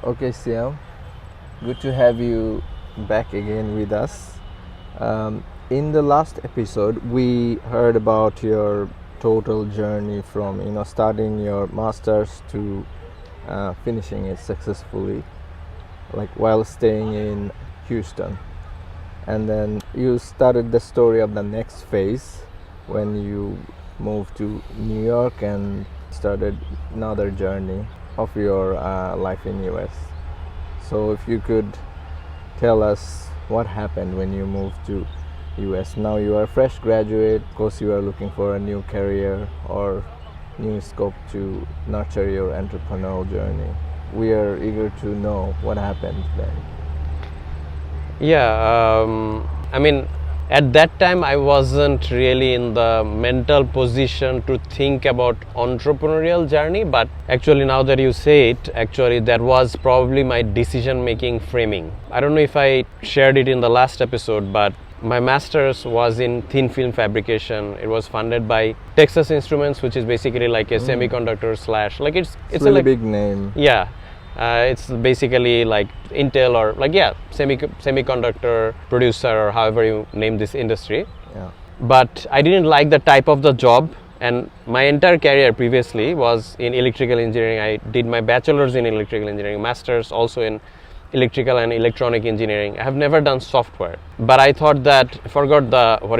Okay, Siam, good to have you back again with us. In the last episode, we heard about your total journey from starting your masters to finishing it successfully, like while staying in Houston. And then you started the story of the next phase when you moved to New York and started another journey of your life in US. So if you could tell us what happened when you moved to US. Now you are a fresh graduate, of course you are looking for a new career or new scope to nurture your entrepreneurial journey. We are eager to know what happened then. Yeah, at that time I wasn't really in the mental position to think about entrepreneurial journey, but actually now that you say it, actually that was probably my decision making framing. I don't know if I shared it in the last episode, but my master's was in thin film fabrication. It was funded by Texas Instruments, which is basically like a semiconductor slash, like it's really a big name. Yeah. It's basically like Intel or semiconductor producer or however you name this industry. Yeah. But I didn't like the type of the job, and my entire career previously was in electrical engineering. I did my bachelor's in electrical engineering, master's also in electrical and electronic engineering. I have never done software, but I thought that, there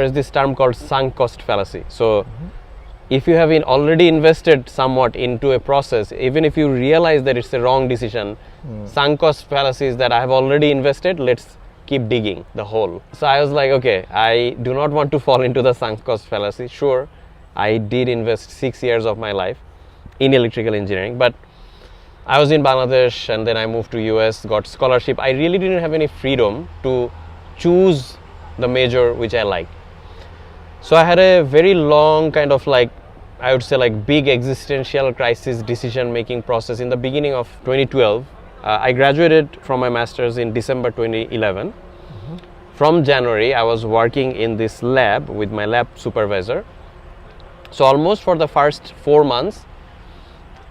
is this term called sunk cost fallacy. So if you have already invested somewhat into a process, even if you realize that it's the wrong decision, sunk cost fallacy is that I have already invested, let's keep digging the hole. So I was like, okay, I do not want to fall into the sunk cost fallacy. Sure, I did invest 6 years of my life in electrical engineering, but I was in Bangladesh and then I moved to US, got scholarship. I really didn't have any freedom to choose the major which I liked. So I had a very long kind of big existential crisis decision making process in the beginning of 2012. I graduated from my master's in December 2011. From January, I was working in this lab with my lab supervisor. So almost for the first 4 months,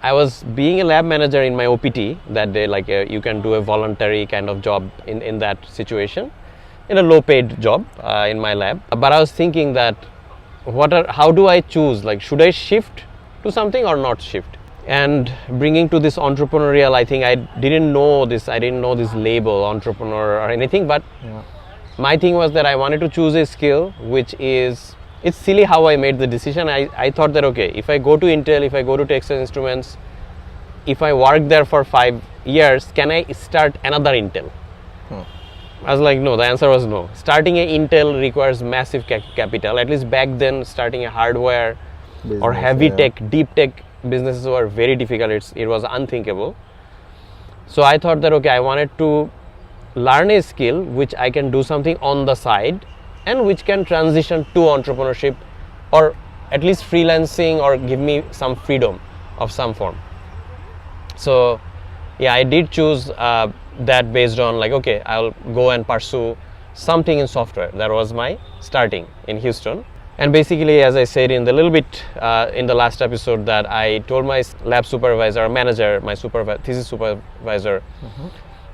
I was being a lab manager in my OPT that day, you can do a voluntary kind of job in that situation, in a low paid job in my lab. But I was thinking that how do I choose, should I shift to something or not shift? And bringing to this entrepreneurial, I think I didn't know this label entrepreneur or anything, but my thing was that I wanted to choose a skill it's silly how I made the decision. I thought that, okay, if I go to Intel, if I go to Texas Instruments, if I work there for 5 years, can I start another Intel? I was like, no, the answer was no. Starting a Intel requires massive capital. At least back then, starting a hardware business, or heavy tech, deep tech businesses were very difficult. It was unthinkable. So I thought that, okay, I wanted to learn a skill which I can do something on the side and which can transition to entrepreneurship or at least freelancing or give me some freedom of some form. So yeah, I did choose that based on okay, I'll go and pursue something in software. That was my starting in Houston. And basically, as I said in the little bit in the last episode, that I told my lab supervisor, manager, my thesis supervisor,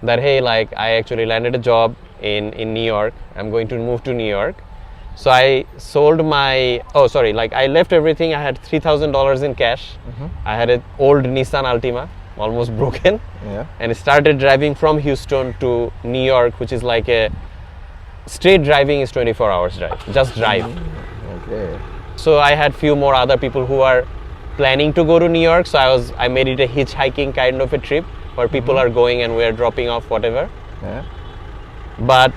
that hey, I actually landed a job in New York. I'm going to move to New York. So I sold I left everything. I had $3,000 in cash. I had an old Nissan Altima, almost broken, and started driving from Houston to New York, which is like a straight driving is 24 hours drive, just drive. Okay. So I had few more other people who are planning to go to New York, so I made it a hitchhiking kind of a trip where people are going and we're dropping off whatever. But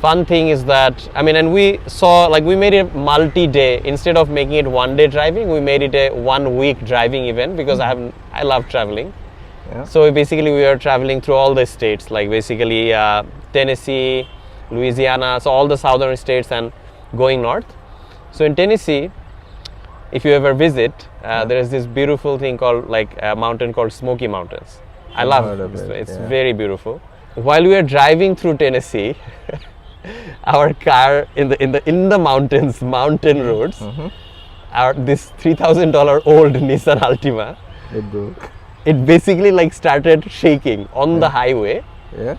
fun thing is that, and we saw, we made it multi-day. Instead of making it one day driving, we made it a 1 week driving event because I love traveling. So basically we were traveling through all the states, Tennessee, Louisiana, so all the southern states and going north. So in Tennessee, if you ever visit, there is this beautiful thing called a mountain called Smoky Mountains. I love it. It's very beautiful. While we were driving through Tennessee, our car in the mountain roads, this $3,000 old Nissan Altima, it broke. it basically like started shaking on the highway, Yeah.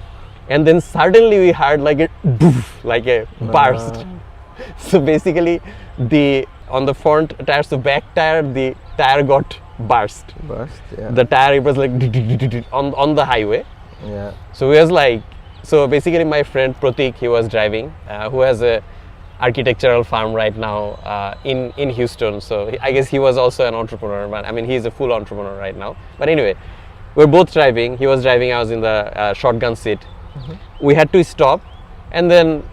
and then suddenly we heard like a doof, like a burst. So basically, on the front tire, so back tire, the tire got burst. Burst. Yeah. The tire, it was like on the highway. Yeah. So we was like, so basically my friend Pratik, he was driving, who has a architectural firm right now in Houston. So I guess he was also an entrepreneur, but I mean he's a full entrepreneur right now. But anyway, we're both driving. He was driving, I was in the shotgun seat. We had to stop, and then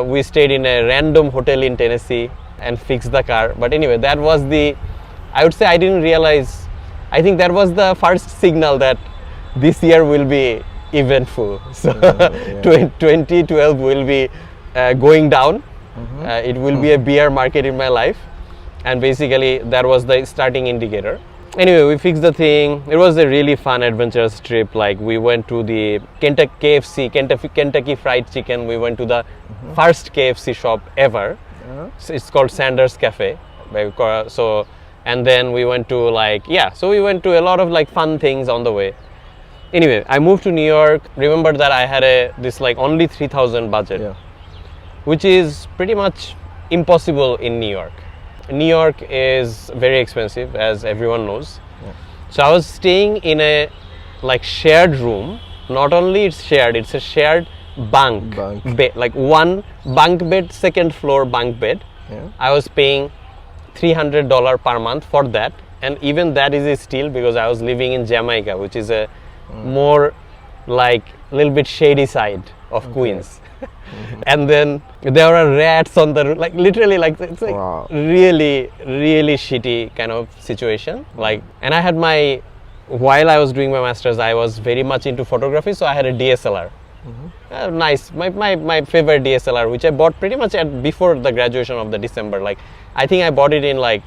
we stayed in a random hotel in Tennessee and fixed the car. But anyway, that was I would say I didn't realize, I think that was the first signal that this year will be eventful. So 2012 will be going down. It will be a bear market in my life, and basically that was the starting indicator. Anyway, we fixed the thing. It was a really fun, adventurous trip. Like we went to the Kentucky Fried Chicken. We went to the first KFC shop ever. So it's called Sanders Cafe. So, and then we went to so we went to a lot of like fun things on the way. Anyway, I moved to New York. Remember that I had this like only 3,000 budget, which is pretty much impossible in New York. New York is very expensive, as everyone knows. So I was staying in a like shared room. Not only it's shared, it's a shared bunk bed, like one bunk bed, second floor bunk bed. I was paying $300 per month for that, and even that is a steal because I was living in Jamaica, which is a more like a little bit shady side of Queens. And then there were rats on the roof, like literally, like it's like really shitty kind of situation. Like, and I had while I was doing my masters, I was very much into photography, so I had a DSLR. Nice, my favorite DSLR, which I bought pretty much before the graduation of the December. Like, I think I bought it in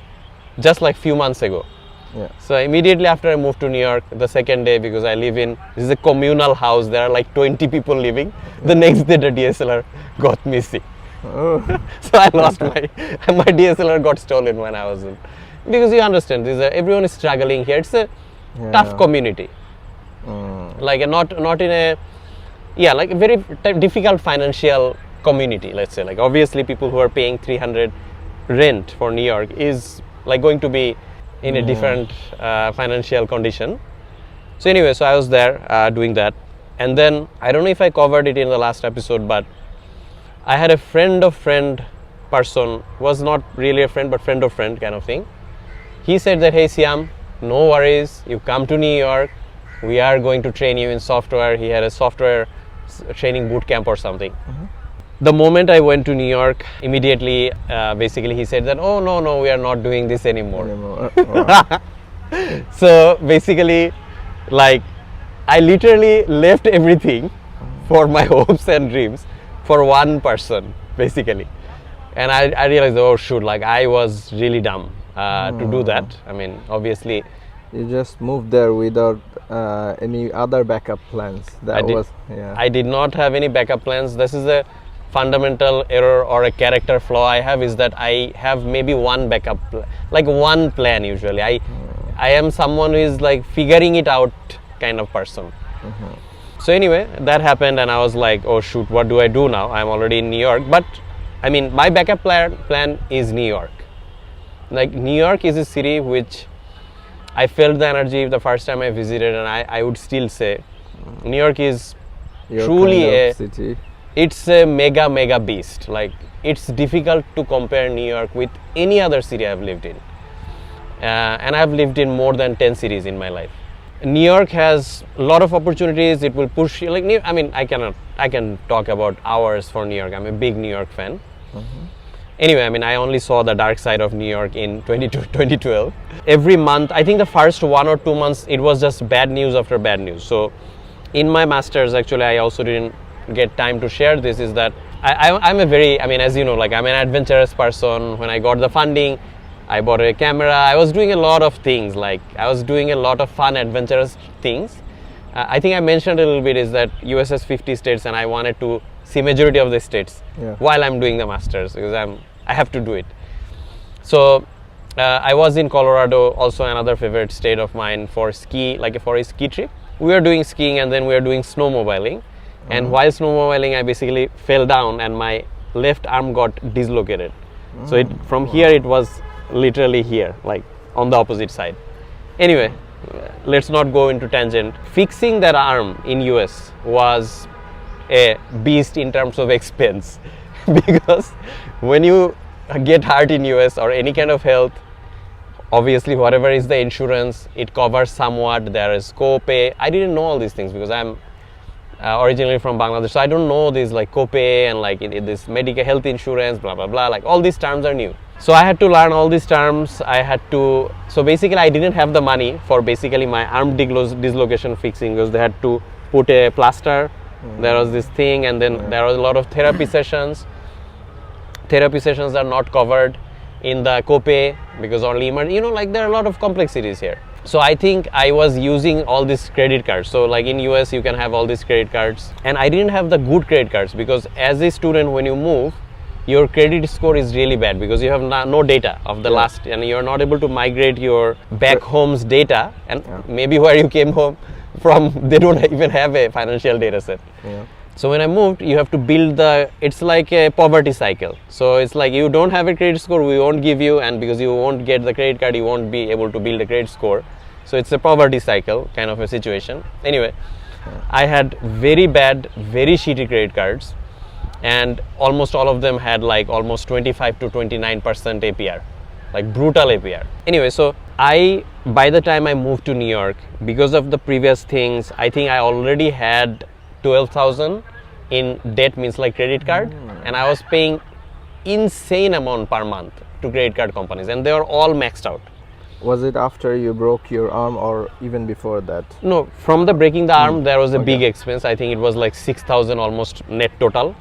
just few months ago. So immediately after I moved to New York, the second day, because I live this is a communal house, there are like 20 people living. The next day the DSLR got missing. So I lost my DSLR got stolen when I was in, because you understand, everyone is struggling here. It's a tough community. Like not in a like a very difficult financial community, let's say. Like obviously people who are paying $300 rent for New York is like going to be in a different financial condition. So anyway, so I was there doing that, and then I don't know if I covered it in the last episode, but I had a friend of friend person, was not really a friend but friend of friend kind of thing. He said that, hey Siam, no worries, you come to New York, we are going to train you in software. He had a software training boot camp or something. The moment I went to New York, immediately, basically he said that, oh no, we are not doing this anymore. So basically, like, I literally left everything for my hopes and dreams for one person, basically. And I realized, oh shoot, like I was really dumb to do that. I mean, obviously. You just moved there without any other backup plans. I did not have any backup plans. This is a fundamental error or a character flaw I have, is that I have maybe one backup, like one plan usually. I am someone who is like figuring it out kind of person. So anyway, that happened, and I was like, oh shoot, what do I do now? I'm already in New York. But I mean, my backup plan is New York. Like, New York is a city which I felt the energy the first time I visited, and I would still say New York is truly a city. It's a mega beast. Like, it's difficult to compare New York with any other city I've lived in. And I've lived in more than 10 cities in my life. New York has a lot of opportunities. It will push you. Like, I mean, I can talk about hours for New York. I'm a big New York fan. Anyway, I mean, I only saw the dark side of New York in 2012. Every month, I think the first 1 or 2 months, it was just bad news after bad news. So in my masters, actually, I also didn't get time to share this, is that I'm a very, I mean, as you know, like I'm an adventurous person. When I got the funding, I bought a camera. I was doing a lot of things, like I was doing a lot of fun, adventurous things. I think I mentioned a little bit is that US has 50 states, and I wanted to see majority of the states while I'm doing the masters, because I have to do it. So I was in Colorado, also another favorite state of mine, for ski, like for a ski trip. We were doing skiing and then we were doing snowmobiling. And while snowmobiling, I basically fell down and my left arm got dislocated. So from here it was literally here, like on the opposite side. Anyway, let's not go into tangent. Fixing that arm in US was a beast in terms of expense because when you get hurt in US or any kind of health, obviously whatever is the insurance, it covers somewhat. There is co-pay. I didn't know all these things because I'm originally from Bangladesh, so I don't know these like co-pay and like this medical health insurance, blah blah blah, like all these terms are new. So I had to learn all these terms. So basically I didn't have the money for basically my arm dislocation fixing because they had to put a plaster. There was this thing, and then there was a lot of therapy sessions. Therapy sessions are not covered in the copay because only like there are a lot of complexities here. So I think I was using all these credit cards. So like in US you can have all these credit cards, and I didn't have the good credit cards because as a student when you move, your credit score is really bad because you have no data of the last, and you're not able to migrate your back home's data, and maybe where you came home from they don't even have a financial data set. So when I moved, you have to build it's like a poverty cycle. So it's like you don't have a credit score, we won't give you, and because you won't get the credit card, you won't be able to build a credit score. So it's a poverty cycle kind of a situation. Anyway, I had very bad, very shitty credit cards, and almost all of them had like almost 25 to 29% APR, like brutal APR. Anyway, so by the time I moved to New York, because of the previous things, I think I already had 12,000 in debt, means like credit card, and I was paying insane amount per month to credit card companies, and they were all maxed out. Was it after you broke your arm or even before that? No, from the breaking the arm, there was a big expense. I think it was like 6,000 almost net total.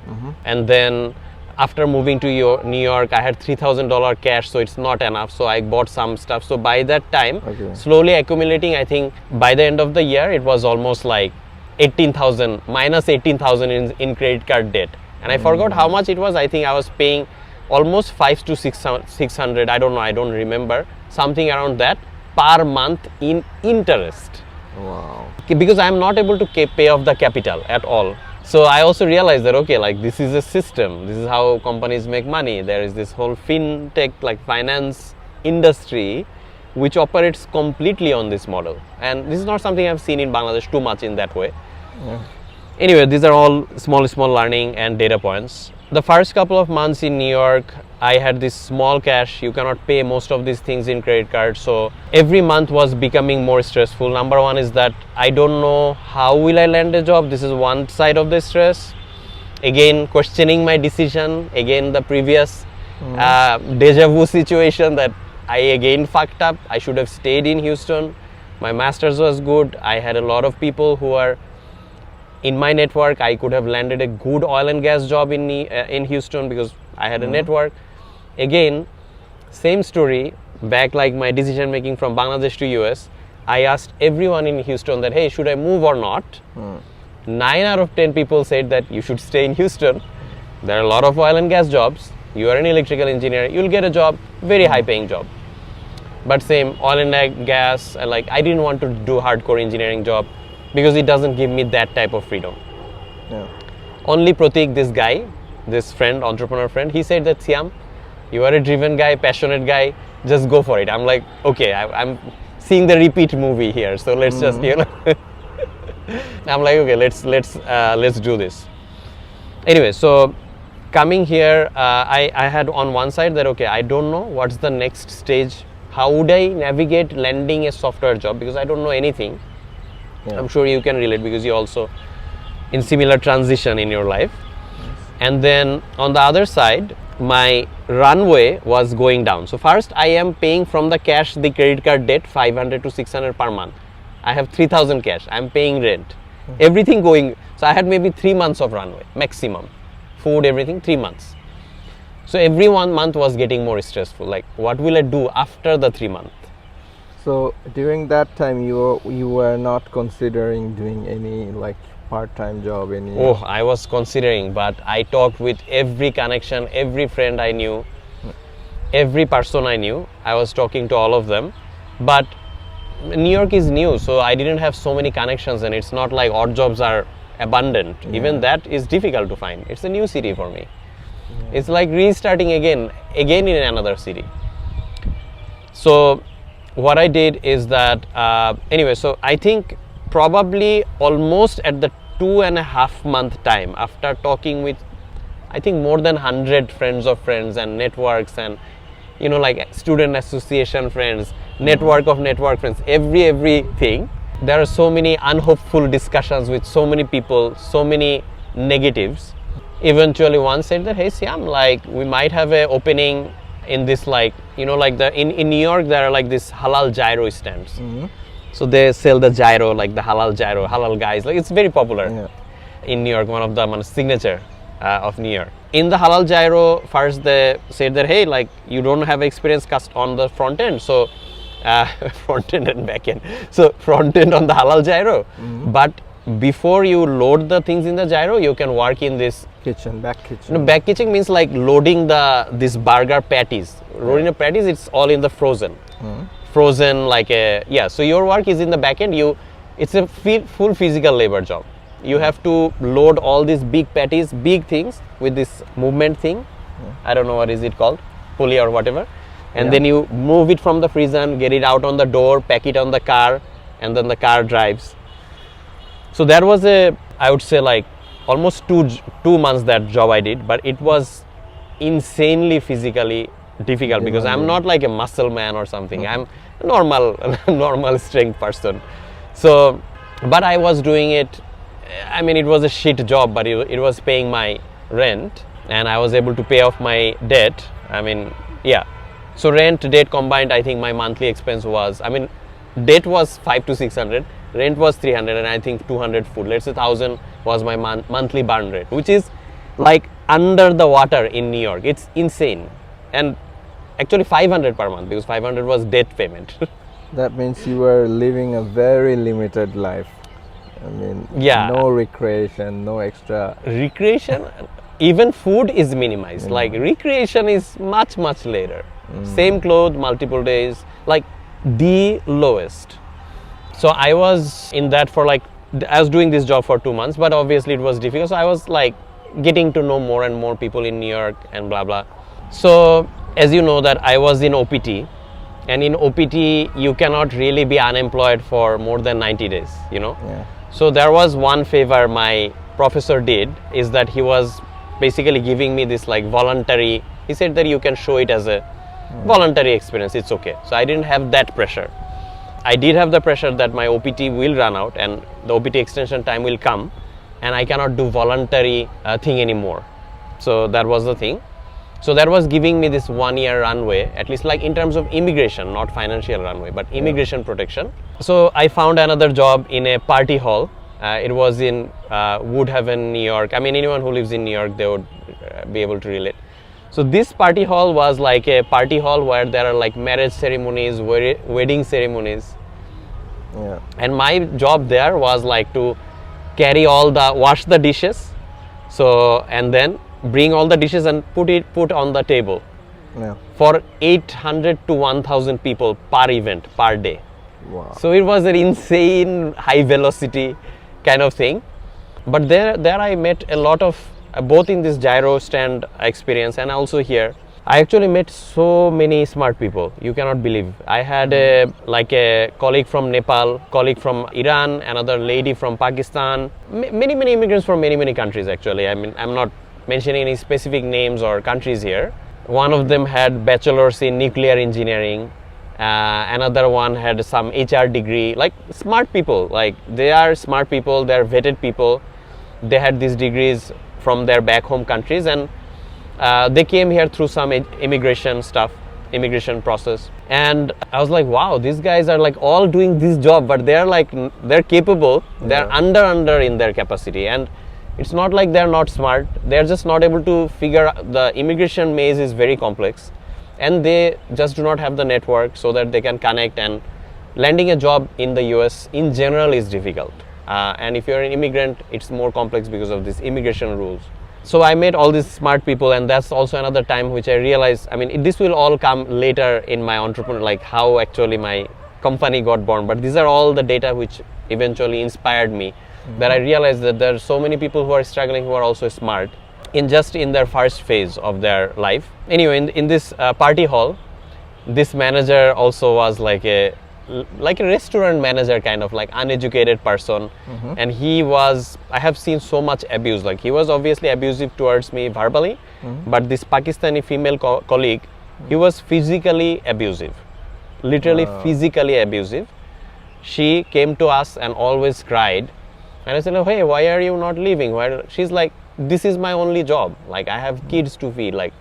And then after moving to New York, I had $3,000 cash, so it's not enough. So I bought some stuff. So by that time, slowly accumulating, I think by the end of the year, it was almost like 18,000, minus 18,000 in credit card debt. And I forgot how much it was. I think I was paying almost 5 to 600, I don't know, I don't remember, something around that per month in interest. Wow. Because I'm not able to pay off the capital at all. So I also realized that, okay, like this is a system, this is how companies make money. There is this whole fintech, like finance industry, which operates completely on this model. And this is not something I've seen in Bangladesh too much in that way. Anyway, these are all small learning and data points. The first couple of months in New York, I had this small cash. You cannot pay most of these things in credit cards. So every month was becoming more stressful. Number one is that I don't know how will I land a job. This is one side of the stress. Again, questioning my decision. Again, the previous deja vu situation that I again fucked up. I should have stayed in Houston. My master's was good. I had a lot of people who are in my network. I could have landed a good oil and gas job in Houston because I had a network. Again, same story, back like my decision making from Bangladesh to US. I asked everyone in Houston that, hey, should I move or not? 9 out of 10 people said that you should stay in Houston. There are a lot of oil and gas jobs. You are an electrical engineer, you'll get a job, very high paying job. But same, oil and gas, like I didn't want to do hardcore engineering job because it doesn't give me that type of freedom. Only Pratik, this guy, this friend, entrepreneur friend, he said that, Siam, you are a driven guy, passionate guy, just go for it. I'm like, okay, I'm seeing the repeat movie here, so let's just, you know. I'm like, okay, let's do this. Anyway, so coming here, I had on one side that, okay, I don't know what's the next stage. How would I navigate landing a software job, because I don't know anything. I'm sure you can relate because you're also in similar transition in your life. And then on the other side, my runway was going down. So first I am paying from the cash, the credit card debt, 500 to 600 per month. I have 3,000 cash. I'm paying rent, everything going. So I had maybe 3 months of runway maximum, food, everything, 3 months. So every 1 month was getting more stressful. Like, what will I do after the 3 months? So during that time, you were not considering doing any like part-time job, any? Oh, I was considering, but I talked with every connection, every friend I knew. every person I knew. I was talking to all of them, but New York is new, so I didn't have so many connections, and it's not like odd jobs are abundant. Even that is difficult to find. It's a new city for me. It's like restarting again in another city. So what I did is that anyway, so I think probably almost at the 2.5 month time, after talking with I think more than 100 friends of friends and networks, and like student association friends, network of network friends, everything. There are so many unhopeful discussions with so many people, so many negatives. Eventually one said that, hey Siam, like we might have a opening in this, like like in New York there are like this halal gyro stands. So they sell the gyro, like the halal gyro, halal guys, like it's very popular in New York, one of the signature of New York. In the halal gyro, first they said that, hey, like you don't have experience on the front end, so front end and back end. So front end on the halal gyro, but before you load the things in the gyro, you can work in this back kitchen. Back kitchen means like loading this burger patties. Loading the patties, it's all in the frozen. Frozen, like so your work is in the back end. It's a full physical labor job. You have to load all these big patties, big things with this movement thing. I don't know what is it called, pulley or whatever. And then you move it from the freezer, get it out on the door, pack it on the car, and then the car drives. So that was I would say like almost two months that job I did, but it was insanely physically difficult because I'm not like a muscle man or something. I'm a normal strength person. So, but I was doing it. I mean, it was a shit job, but it was paying my rent, and I was able to pay off my debt. I mean, so rent, debt combined, I think my monthly expense was, I mean, debt was 500 to 600, rent was 300, and I think 200 food. Let's say 1,000 was my monthly burn rate, which is like under the water in New York. It's insane. And actually 500 per month, because 500 was debt payment. That means you were living a very limited life. I mean, no recreation, no extra. Recreation, even food is minimized. Like recreation is much later. Same clothes, multiple days, like the lowest. So I was in that for like, I was doing this job for 2 months, but obviously it was difficult. So I was like getting to know more and more people in New York and blah blah. So as you know that I was in OPT, and in OPT you cannot really be unemployed for more than 90 days, So there was one favor my professor did, is that he was basically giving me this like voluntary, he said that you can show it as a voluntary experience, it's okay. So I didn't have that pressure. I did have the pressure that my OPT will run out and the OPT extension time will come, and I cannot do voluntary thing anymore. So that was the thing. So that was giving me this 1 year runway, at least like in terms of immigration, not financial runway, but immigration protection. So I found another job in a party hall. It was in Woodhaven, New York. I mean, anyone who lives in New York, they would be able to relate. So this party hall was like a party hall where there are like marriage ceremonies, wedding ceremonies. And my job there was like to wash the dishes. So, and then bring all the dishes and put on the table for 800 to 1,000 people per event, per day. Wow. So it was an insane high velocity kind of thing. But there I met a lot of, both in this gyro stand experience and also here, I actually met so many smart people. You cannot believe. I had a colleague from Nepal, colleague from Iran, another lady from Pakistan, many immigrants from many countries actually. I mean, I'm not mentioning any specific names or countries here. One of them had bachelor's in nuclear engineering. Another one had some HR degree. Like smart people, like they are smart people, they are vetted people. They had these degrees from their back home countries, and they came here through some immigration process. And I was like, wow, these guys are like all doing this job, but they're capable. They're under in their capacity, and it's not like they're not smart. They're just not able to figure out. The immigration maze is very complex, and they just do not have the network so that they can connect, and landing a job in the US in general is difficult. And if you're an immigrant, it's more complex because of these immigration rules. So I met all these smart people, and that's also another time which I realized, I mean, this will all come later in my entrepreneur, like how actually my company got born, but these are all the data which eventually inspired me, that I realized that there are so many people who are struggling who are also smart in their first phase of their life. Anyway, in this party hall, this manager also was like a restaurant manager, kind of like uneducated person, and I have seen so much abuse. Like, he was obviously abusive towards me verbally, but this Pakistani female colleague, he was physically abusive, literally physically abusive. She came to us and always cried, and I said, oh, hey, why are you not leaving? She's like, this is my only job, like I have kids to feed, like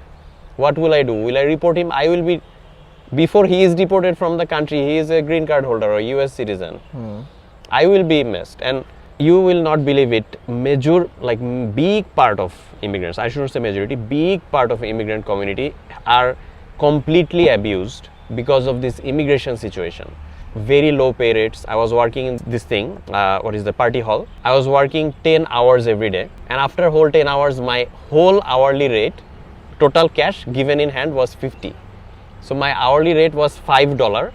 what will I do? Will I report him? I will be, before he is deported from the country, he is a green card holder or US citizen. I will be missed. And you will not believe it, big part of immigrants, I shouldn't say majority, big part of immigrant community are completely abused because of this immigration situation. Very low pay rates. I was working in this thing, the party hall. I was working 10 hours every day, and after whole 10 hours, my whole hourly rate, total cash given in hand, was 50. So my hourly rate was $5,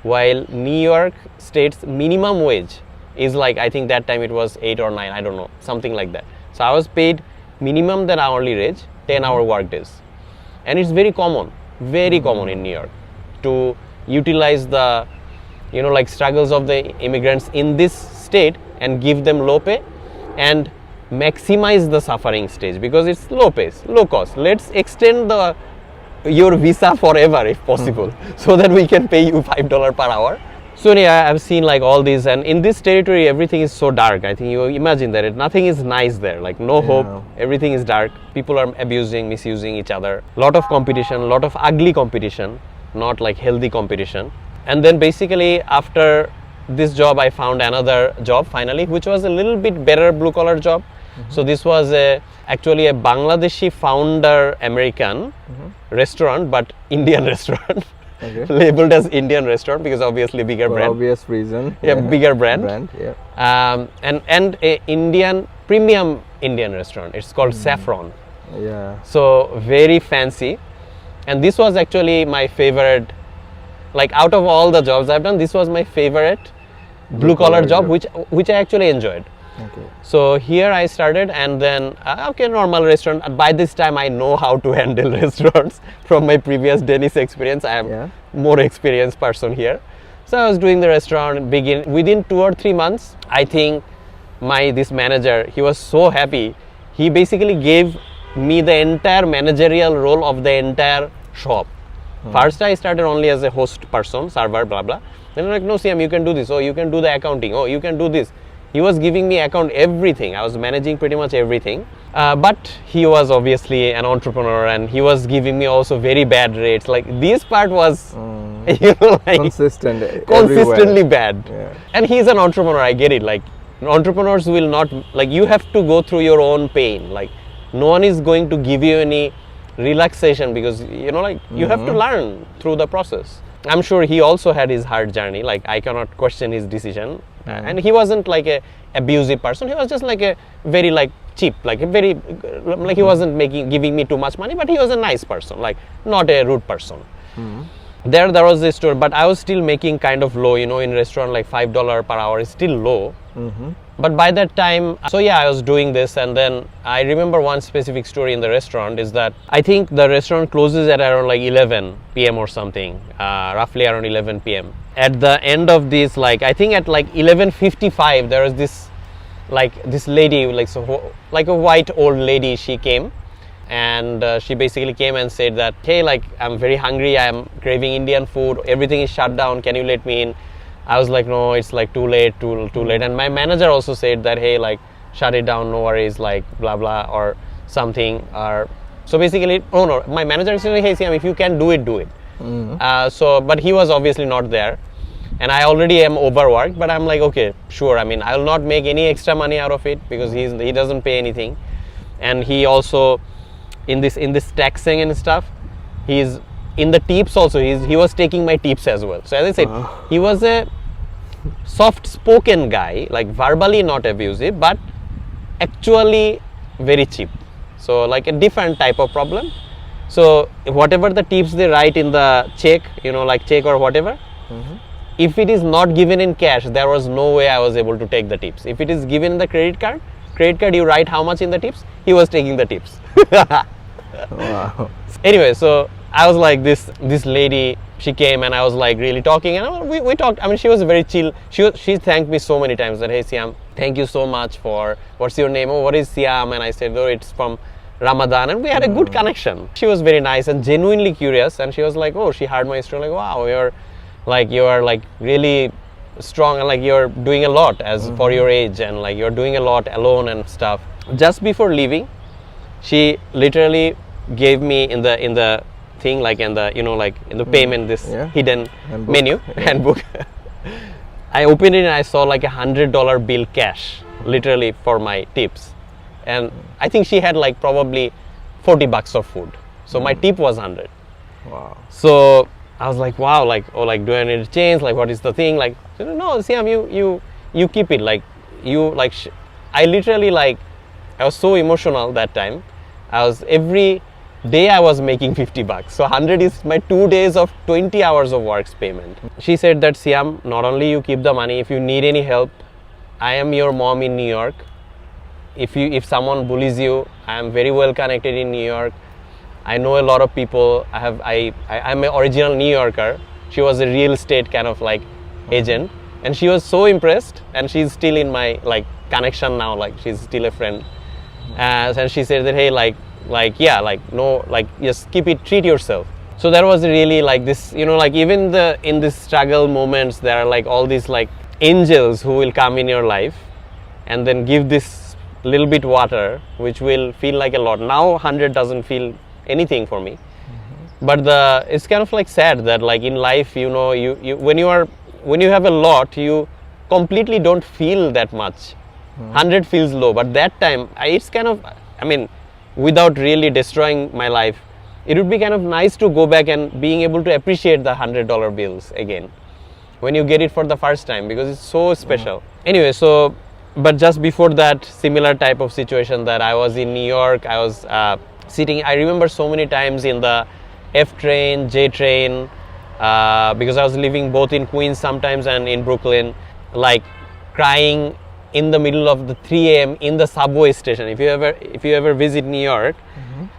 while New York State's minimum wage is like, I think that time it was 8 or 9, I don't know, something like that. So I was paid minimum than hourly wage, 10-hour work days. And it's very common in New York to utilize the, struggles of the immigrants in this state and give them low pay and maximize the suffering stage, because it's low pace, low cost. Let's extend your visa forever if possible, so that we can pay you $5 per hour. So yeah, I've seen like all these, and in this territory everything is so dark. I think you imagine that nothing is nice there, like no hope, everything is dark. People are abusing, misusing each other, lot of competition, lot of ugly competition, not like healthy competition. And then basically after this job I found another job finally, which was a little bit better blue collar job. So this was actually a Bangladeshi founder American restaurant, but Indian restaurant. Labeled as Indian restaurant because obviously bigger brand. Obvious reason. Yeah, bigger brand. And a Indian premium Indian restaurant. It's called Saffron. Yeah. So very fancy. And this was actually my favorite. Like, out of all the jobs I've done, this was my favorite blue collar job, which I actually enjoyed. Okay. So here I started, and then normal restaurant. By this time I know how to handle restaurants from my previous Danish experience. I am more experienced person here. So I was doing the restaurant. Within 2 or 3 months, I think this manager, he was so happy. He basically gave me the entire managerial role of the entire shop. First I started only as a host person, server, blah blah. Then I'm like, no, Siam, you can do this. Oh, you can do the accounting. Oh, you can do this. He was giving me everything. I was managing pretty much everything. But he was obviously an entrepreneur, and he was giving me also very bad rates. Like, this part was consistently everywhere. Bad. Yeah. And he's an entrepreneur, I get it. Like, entrepreneurs will not, like, you have to go through your own pain. Like, no one is going to give you any relaxation, because you have to learn through the process. I'm sure he also had his hard journey. Like, I cannot question his decision. And he wasn't like a abusive person. He was just like a very like cheap, like a very like he wasn't giving me too much money, but he was a nice person, like not a rude person. There was this story, but I was still making kind of low, in restaurant, like $5 per hour is still low. But by that time, so yeah, I was doing this, and then I remember one specific story in the restaurant is that I think the restaurant closes at around like 11 p.m. or something, roughly around 11 p.m. At the end of this, like I think at like 11:55, there was this lady, like a white old lady. She came, and she basically came and said that, hey, like, I'm very hungry, I'm craving Indian food, everything is shut down, can you let me in? I was like, no, it's like too late. And my manager also said that, hey, like, shut it down, no worries, like blah blah or something. Or so basically, my manager said, hey Siam, if you can do it, do it. But he was obviously not there, and I already am overworked. But I'm like, okay, sure. I mean, I will not make any extra money out of it because he doesn't pay anything, and he also in this taxing and stuff, he's in the tips also. He was taking my tips as well. So as I said, he was a soft-spoken guy, like verbally not abusive, but actually very cheap. So like a different type of problem. So whatever the tips they write in the check, like check or whatever, if it is not given in cash, there was no way I was able to take the tips. If it is given in the credit card, you write how much in the tips, he was taking the tips. Wow. Anyway, so I was like, this lady, she came and I was like really talking, and we talked. I mean, she was very chill. She thanked me so many times that, hey Siam, thank you so much for, what's your name? Oh, what is Siam? And I said, oh, it's from Ramadan, and we had a good connection. She was very nice and genuinely curious, and she was like, oh, she heard my story, like, wow, you are like really strong, and like you're doing a lot as for your age, and like you're doing a lot alone and stuff. Just before leaving, she literally gave me in the thing, like in the like in the payment, this hidden Handbook. menu handbook. I opened it and I saw like $100 bill cash, literally for my tips, and I think she had like probably $40 of food, so my tip was 100. Wow. So I was like, wow, like, oh, like, do I need to change? Like, what is the thing? Like, no, Siam, you keep it. Like, you like, I literally like, I was so emotional that time. Every day I was making $50. So 100 is my 2 days of 20 hours of work's payment. She said that, Siam, not only you keep the money, if you need any help, I am your mom in New York. If someone bullies you, I am very well connected in New York. I know a lot of people. I'm an original New Yorker. She was a real estate kind of like agent, and she was so impressed, and she's still in my like connection now, like she's still a friend. And she said that, hey, yeah, like, no, like, just keep it, treat yourself. So that was really like this, like even in this struggle moments, there are like all these like angels who will come in your life and then give this little bit water, which will feel like a lot. Now 100 doesn't feel anything for me, but it's kind of like sad that like in life, you when you have a lot, you completely don't feel that much. 100 feels low, but that time it's kind of, I mean, without really destroying my life, it would be kind of nice to go back and being able to appreciate the $100 bills again when you get it for the first time, because it's so special. Anyway, so but just before that similar type of situation, that I was in New York, I was sitting, I remember so many times in the F train, J train, because I was living both in Queens sometimes and in Brooklyn, like crying in the middle of the 3 a.m. in the subway station. If you ever visit New York,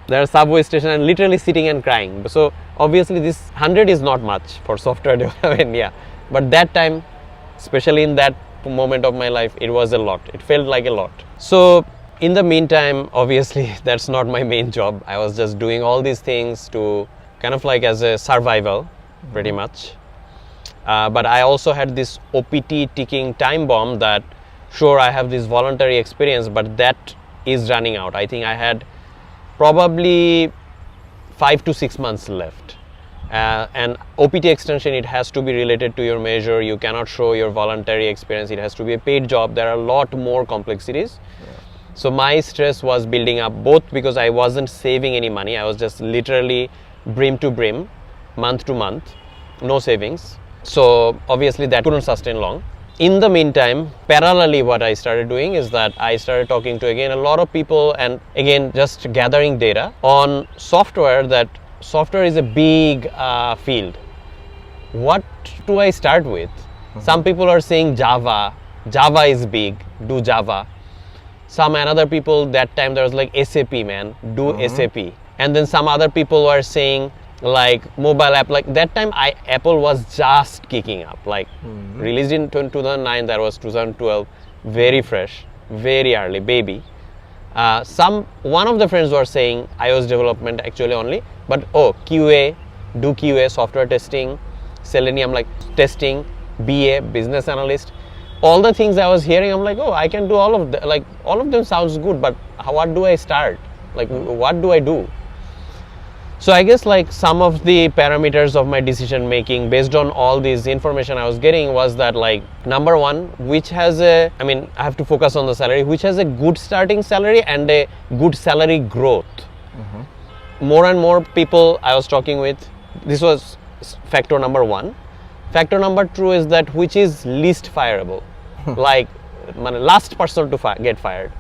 there's a subway station, and literally sitting and crying. So obviously this 100 is not much for software development, yeah. But that time, especially in that moment of my life, it was a lot. It felt like a lot. So in the meantime, obviously, that's not my main job. I was just doing all these things to kind of like as a survival, pretty much. But I also had this OPT ticking time bomb that, sure, I have this voluntary experience, but that is running out. I think I had probably 5 to 6 months left. And OPT extension, it has to be related to your major. You cannot show your voluntary experience. It has to be a paid job. There are a lot more complexities. So my stress was building up, both because I wasn't saving any money. I was just literally brim to brim, month to month, no savings. So obviously that couldn't sustain long. In the meantime, parallelly, what I started doing is that I started talking to, again, a lot of people, and again, just gathering data on software. That software is a big field. What do I start with? Some people are saying Java is big, do Java. Some another people, that time there was like SAP, man, do SAP. And then some other people were saying like mobile app, like that time Apple was just kicking up, like released in 2009, that was 2012, very fresh, very early, baby. One of the friends were saying iOS development actually only, but QA, do QA, software testing, Selenium like testing, BA, business analyst. All the things I was hearing, I'm like, I can do all of them. Like all of them sounds good, but what do I start? Like what do I do? So I guess like some of the parameters of my decision making based on all this information I was getting was that, like, number one, which has I have to focus on the salary, which has a good starting salary and a good salary growth. More and more people I was talking with, this was factor number one. Factor number two is that which is least fireable, like last person to get fired.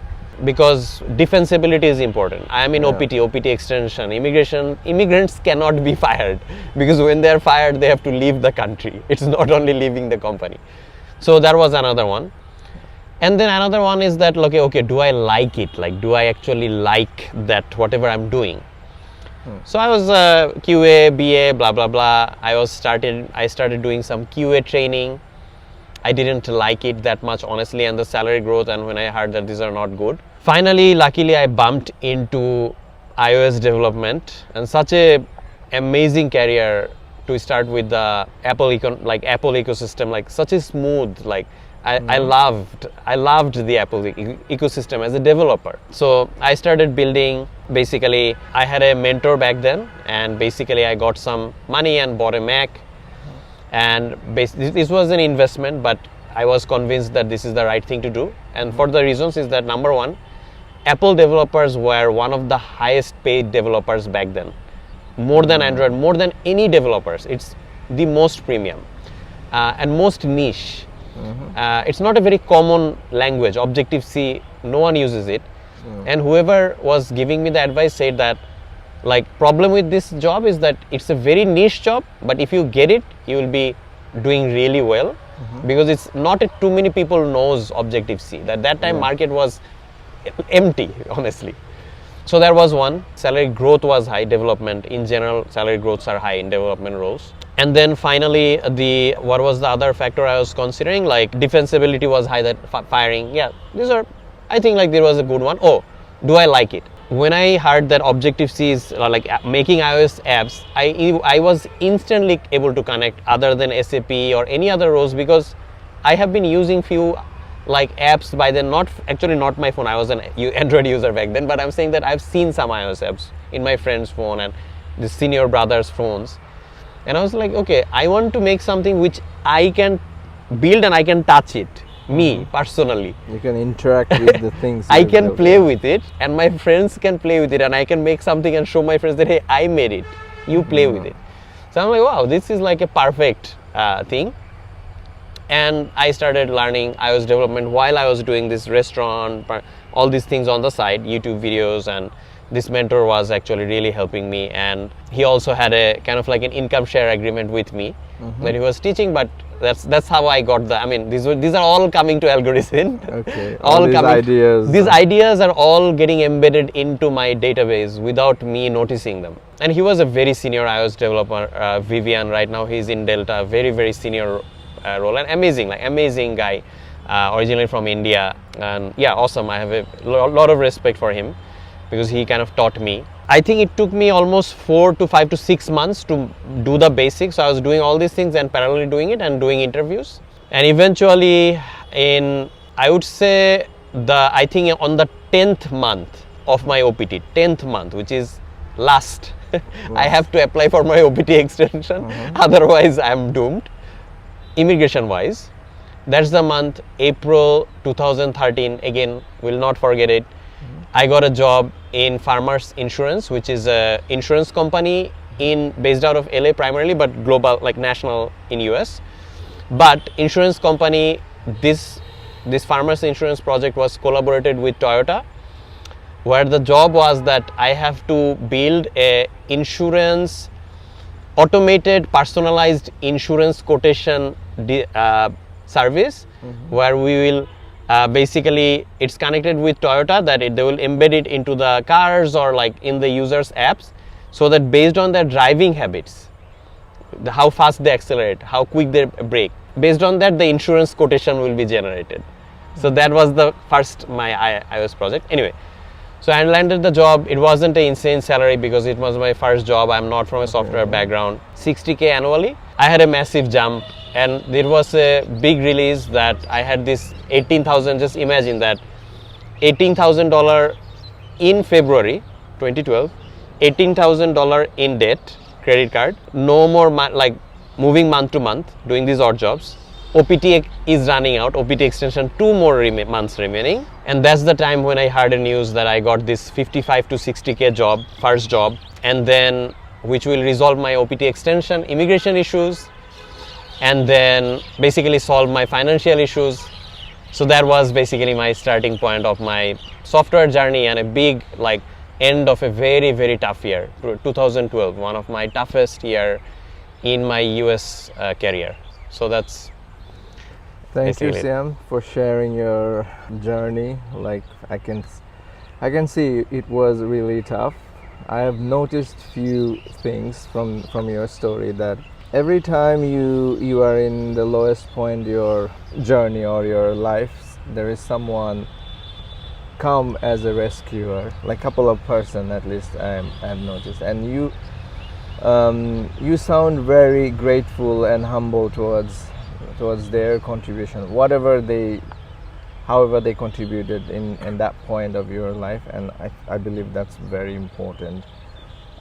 because defensibility is important. I am in Yeah. OPT extension, immigrants cannot be fired because when they are fired, they have to leave the country. It's not only leaving the company. So that was another one. And then another one is that, okay, do I like it? Like, do I actually like that whatever I'm doing? So I was QA, BA, blah, blah, blah. I started doing some QA training. I didn't like it that much, honestly, and the salary growth, and when I heard that these are not good. Finally, luckily, I bumped into iOS development, and such a amazing career to start with the Apple ecosystem, like such a smooth, like I loved the Apple ecosystem as a developer. So I started building. Basically, I had a mentor back then, and basically I got some money and bought a Mac. And this was an investment, but I was convinced that this is the right thing to do. And for the reasons is that, number one, Apple developers were one of the highest paid developers back then. More than Android, more than any developers. It's the most premium and most niche. It's not a very common language. Objective-C, no one uses it. And whoever was giving me the advice said that, like, problem with this job is that it's a very niche job, but if you get it, you will be doing really well, because it's not too many people knows Objective-C. That time market was empty, honestly. So there was one. Salary growth was high. Development in general, salary growths are high in development roles. And then finally, what was the other factor I was considering? Like, defensibility was high, that firing. Yeah, these are, I think, like, there was a good one. Oh, do I like it? When I heard that Objective-C is like making iOS apps, I was instantly able to connect other than SAP or any other roles, because I have been using few like apps by then, not my phone. I was an Android user back then, but I'm saying that I've seen some iOS apps in my friend's phone and the senior brothers' phones. And I was like, okay, I want to make something which I can build and I can touch it. Me personally, you can interact with the things. I can play with it, and my friends can play with it, and I can make something and show my friends that, hey, I made it, you play with it. So I'm like, wow, this is like a perfect thing. And I started learning iOS development while I was doing this restaurant, all these things on the side, YouTube videos, and this mentor was actually really helping me. And he also had a kind of like an income share agreement with me that he was teaching, but that's how I got I mean, these are all coming to algorithm. Okay. all these ideas. These ideas are all getting embedded into my database without me noticing them. And he was a very senior iOS developer, Vivian. Right now he's in Delta, very, very senior role, and amazing guy, originally from India. And yeah, awesome. I have a lot of respect for him, because he kind of taught me. I think it took me almost 4 to 5 to 6 months to do the basics. So I was doing all these things and parallelly doing it and doing interviews. And eventually, I would say I think on the 10th month of my OPT, 10th month, which is last, I have to apply for my OPT extension. Otherwise, I'm doomed, immigration wise. That's the month, April 2013. Again, will not forget it. I got a job in Farmers Insurance, which is a insurance company based out of LA primarily, but global, like national in US. But insurance company, this Farmers Insurance project was collaborated with Toyota, where the job was that I have to build a automated personalized insurance quotation service, where we will basically, it's connected with Toyota, that they will embed it into the cars or like in the users' apps, so that based on their driving habits, how fast they accelerate, how quick they brake, based on that the insurance quotation will be generated. So that was the first my iOS project. Anyway, so I landed the job. It wasn't an insane salary because it was my first job. I'm not from a software background. 60K annually. I had a massive jump, and there was a big release that I had this 18,000. Just imagine that, $18,000 in February 2012, $18,000 in debt, credit card, no more like moving month to month, doing these odd jobs. OPT is running out, OPT extension, 2 more months remaining. And that's the time when I heard a news that I got this 55 to 60K job, first job, and then which will resolve my OPT extension, immigration issues, and then basically solve my financial issues. So that was basically my starting point of my software journey, and a big like end of a very, very tough year. 2012, one of my toughest year in my US career. So that's Thank you, basically it. Siam, for sharing your journey. Like I can see it was really tough. I have noticed few things from your story, that every time you are in the lowest point your journey or your life, there is someone come as a rescuer, like couple of person at least I've noticed, and you sound very grateful and humble towards their contribution, however they contributed in that point of your life, and I believe that's very important.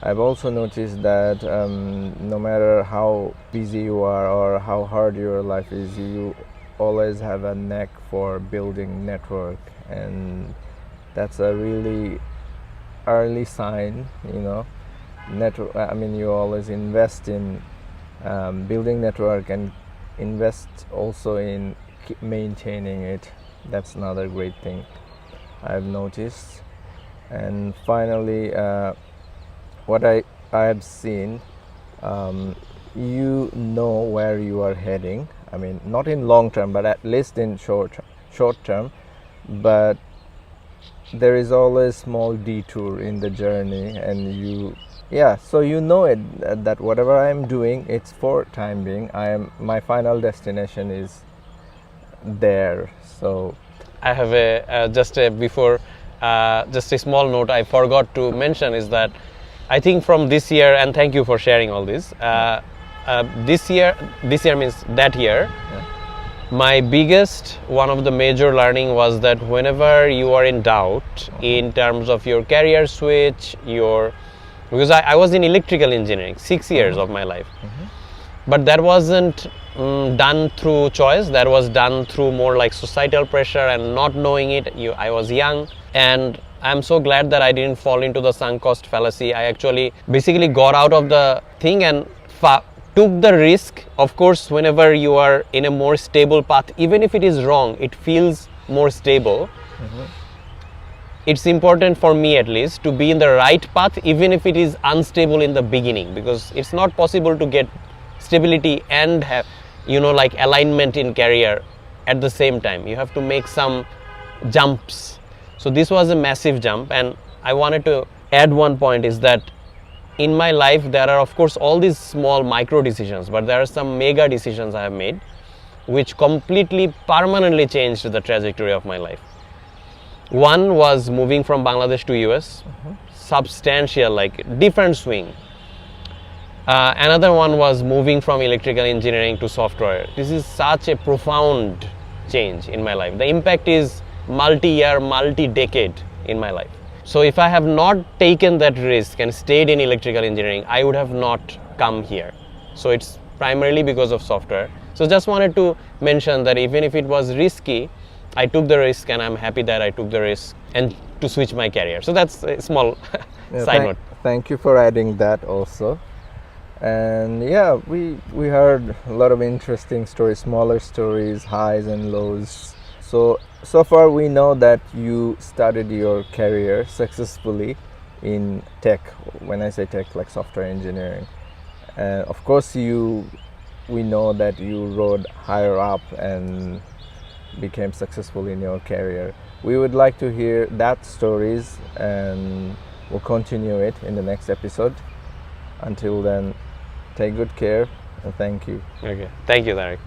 I've also noticed that no matter how busy you are or how hard your life is, you always have a knack for building network, and that's a really early sign, I mean, you always invest in building network and invest also in maintaining it. That's another great thing I've noticed. And finally, what I have seen, you know where you are heading. I mean, not in long term, but at least in short term. But there is always small detour in the journey, and so you know it, that whatever I am doing, it's for time being. My final destination is there. So I have just a small note I forgot to mention is that I think from this year, and thank you for sharing all this. This year means that year. yeah. My biggest, one of the major learning was that whenever you are in doubt in terms of your career switch, because I was in electrical engineering 6 years of my life, but that wasn't done through choice. That was done through more like societal pressure and not knowing it. I was young, and I'm so glad that I didn't fall into the sunk cost fallacy. I actually basically got out of the thing and took the risk. Of course, whenever you are in a more stable path, even if it is wrong, it feels more stable. It's important for me, at least, to be in the right path, even if it is unstable in the beginning, because it's not possible to get stability and have, like alignment in career at the same time. You have to make some jumps. So this was a massive jump, and I wanted to add one point is that in my life there are of course all these small micro decisions, but there are some mega decisions I have made which completely permanently changed the trajectory of my life. One was moving from Bangladesh to US, substantial, like different swing. Another one was moving from electrical engineering to software. This is such a profound change in my life. The impact is multi-year, multi-decade in my life. So if I have not taken that risk and stayed in electrical engineering, I would have not come here. So it's primarily because of software. So just wanted to mention that even if it was risky, I took the risk, and I'm happy that I took the risk and to switch my career. So that's a small side note. Thank you for adding that also. And yeah, we heard a lot of interesting stories, smaller stories, highs and lows. So far we know that you started your career successfully in tech. When I say tech, like software engineering. Of course we know that you rode higher up and became successful in your career. We would like to hear that stories, and we'll continue it in the next episode. Until then, take good care, and thank you. Okay, thank you, Tariq.